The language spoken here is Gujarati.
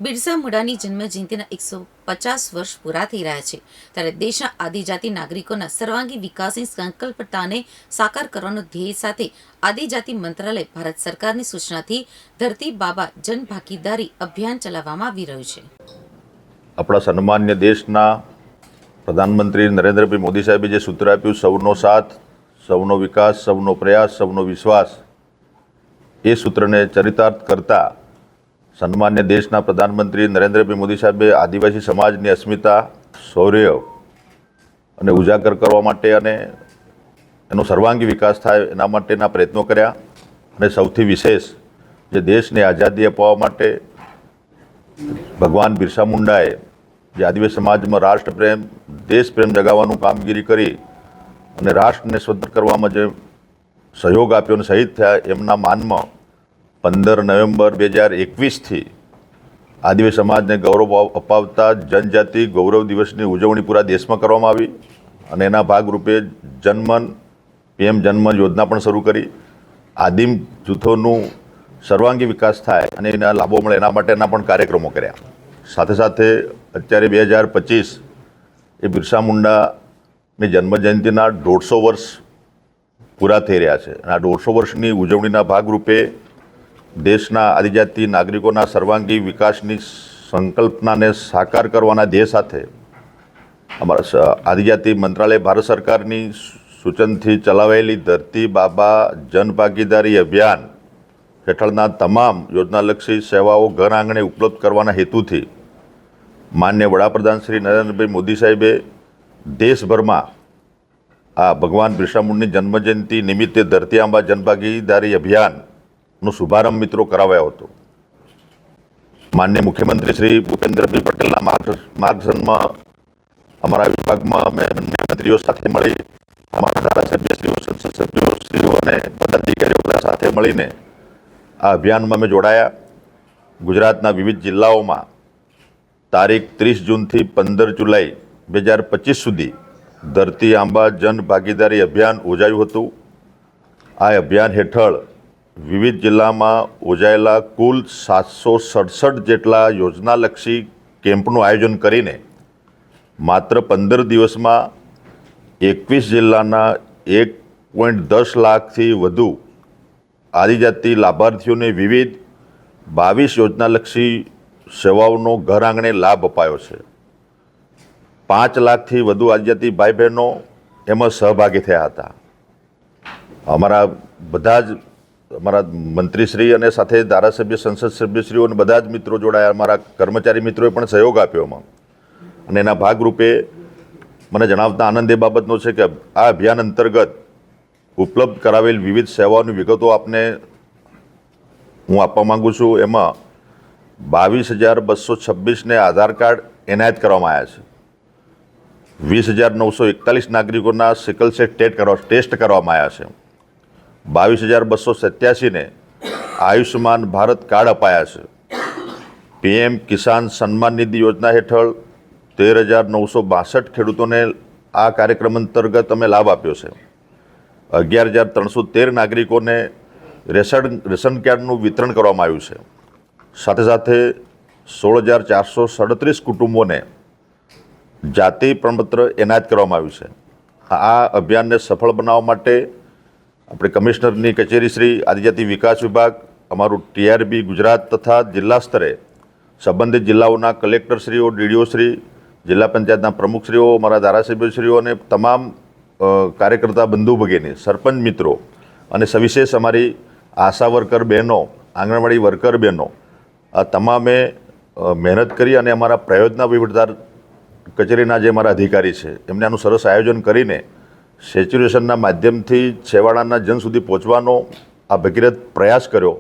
બિરસા મુંડાની જન્મજયંતિના 150 વર્ષ પૂરા થઈ રહ્યા છે ત્યારે દેશના આદિજાતિ નાગરિકોના સર્વાંગી વિકાસની સંકલ્પતાને સાકાર કરવાનો ધ્યેય સાથે આદિજાતિ મંત્રાલય ભારત સરકારની સૂચનાથી ધરતી બાબા જનભાગીદારી અભિયાન ચલાવવામાં આવી રહ્યું છે। આપણા સન્માન્ય દેશના પ્રધાનમંત્રી નરેન્દ્રભાઈ મોદી સાહેબે જે સૂત્ર આપ્યું, સૌનો સાથ, સૌનો વિકાસ, સૌનો પ્રયાસ, સૌનો વિશ્વાસ, એ સૂત્રને ચરિતાર્થ કરતા સન્માન્ય દેશના પ્રધાનમંત્રી નરેન્દ્રભાઈ મોદી સાહેબે આદિવાસી સમાજની અસ્મિતા, શૌર્ય અને ઉજાગર કરવા માટે અને એનો સર્વાંગી વિકાસ થાય એના માટેના પ્રયત્નો કર્યા। અને સૌથી વિશેષ જે દેશને આઝાદી અપાવવા માટે ભગવાન બિરસા મુંડાએ જે આદિવાસી સમાજમાં રાષ્ટ્રપ્રેમ, દેશપ્રેમ જગાવવાનું કામગીરી કરી અને રાષ્ટ્રને સ્વતંત્ર કરવામાં જે સહયોગ આપ્યો અને શહીદ થયા, એમના માનમાં 15 નવેમ્બર 2021થી આદિવાસી સમાજને ગૌરવ અપાવતા જનજાતિ ગૌરવ દિવસની ઉજવણી પૂરા દેશમાં કરવામાં આવી અને એના ભાગરૂપે જનમન PM જનમન યોજના પણ શરૂ કરી। આદિમ જૂથોનું સર્વાંગી વિકાસ થાય અને એના લાભો મળે એના માટેના પણ કાર્યક્રમો કર્યા। સાથે સાથે અત્યારે 2025 એ બિરસા મુંડાની જન્મજયંતિના 150 વર્ષ પૂરા થઈ રહ્યા છે અને આ 150 વર્ષની ઉજવણીના ભાગરૂપે દેશના આદિજાતિ નાગરિકોના સર્વાંગી વિકાસની સંકલ્પનાને સાકાર કરવાના ધ્યેય સાથે અમારા આદિજાતિ મંત્રાલય ભારત સરકારની સૂચનથી ચલાવાયેલી ધરતી બાબા જનભાગીદારી અભિયાન હેઠળના તમામ યોજનાલક્ષી સેવાઓ ઘર આંગણે ઉપલબ્ધ કરવાના હેતુથી માનનીય વડાપ્રધાન શ્રી નરેન્દ્રભાઈ મોદી સાહેબે દેશભરમાં આ ભગવાન બિરસા મુંડાની જન્મજયંતિ નિમિત્તે ધરતી આંબા જનભાગીદારી અભિયાનનો શુભારંભ મિત્રો કરાવ્યો હતો। માનનીય મુખ્યમંત્રી શ્રી ભૂપેન્દ્રભાઈ પટેલના માર્ગદર્શનમાં અમારા વિભાગમાં અમે બંને મંત્રીઓ સાથે મળી, અમારા ધારાસભ્યશ્રીઓ, સંસદ સભ્યોશ્રીઓ અને પદાધિકારીઓ બધા સાથે મળીને આ અભિયાનમાં અમે જોડાયા। ગુજરાતના વિવિધ જિલ્લાઓમાં તારીખ 30 જૂનથી 15 જુલાઈ 2025 સુધી ધરતી આંબા જન ભાગીદારી અભિયાન યોજાયું હતું। આ અભિયાન હેઠળ વિવિધ જિલ્લામાં યોજાયેલા કુલ 767 જેટલા યોજનાલક્ષી કેમ્પનું આયોજન કરીને માત્ર 15 દિવસમાં 21 જિલ્લાના 1.10 લાખથી વધુ આદિજાતિ લાભાર્થીઓને વિવિધ 22 યોજનાલક્ષી સેવાઓનો ઘર આંગણે લાભ અપાયો છે। 5 લાખથી વધુ આદિજાતિ ભાઈ બહેનો એમાં સહભાગી થયા હતા। અમારા બધા જ અમારા મંત્રીશ્રી અને સાથે ધારાસભ્ય, સંસદ સભ્યશ્રીઓ અને બધા જ મિત્રો જોડાયા। અમારા કર્મચારી મિત્રોએ પણ સહયોગ આપ્યો એમાં અને એના ભાગરૂપે મને જણાવતા આનંદ એ બાબતનો છે કે આ અભિયાન અંતર્ગત ઉપલબ્ધ કરાવેલ વિવિધ સેવાઓની વિગતો આપને હું આપવા માગું છું। એમાં 22,226ને આધાર કાર્ડ એનાયત કરવામાં આવ્યા છે। 20,941 નાગરિકોના સિકલ સેલ ટેસ્ટ કરવામાં આવ્યા છે। 22,287ને આયુષ્યમાન ભારત કાર્ડ અપાયા છે। PM કિસાન સન્માન નિધિ યોજના હેઠળ 13,962 ખેડૂતોને આ કાર્યક્રમ અંતર્ગત અમે લાભ આપ્યો છે। 11,313 નાગરિકોને રેશન કાર્ડનું વિતરણ કરવામાં આવ્યું છે। સાથે સાથે 16,437 કુટુંબોને જાતિ પ્રમાણપત્ર એનાયત કરવામાં આવ્યું છે। આ અભિયાનને સફળ બનાવવા માટે આપણે કમિશનરની કચેરી શ્રી, આદિજાતિ વિકાસ વિભાગ, અમારું TRB ગુજરાત તથા જિલ્લા સ્તરે સંબંધિત જિલ્લાઓના કલેક્ટરશ્રીઓ, DDOશ્રી, જિલ્લા પંચાયતના પ્રમુખશ્રીઓ, અમારા ધારાસભ્યશ્રીઓ અને તમામ કાર્યકર્તા બંધુ ભગીની, સરપંચ મિત્રો અને સવિશેષ અમારી આશા વર્કર બહેનો, આંગણવાડી વર્કર બહેનો, આ તમામે મહેનત કરી અને અમારા પ્રયોજના વહીવટદાર કચેરીના જે અમારા અધિકારી છે એમને આનું સરસ આયોજન કરીને સેચ્યુરેશનના માધ્યમથી છેવાડાના જન સુધી પહોંચવાનો આ ભગીરથ પ્રયાસ કર્યો।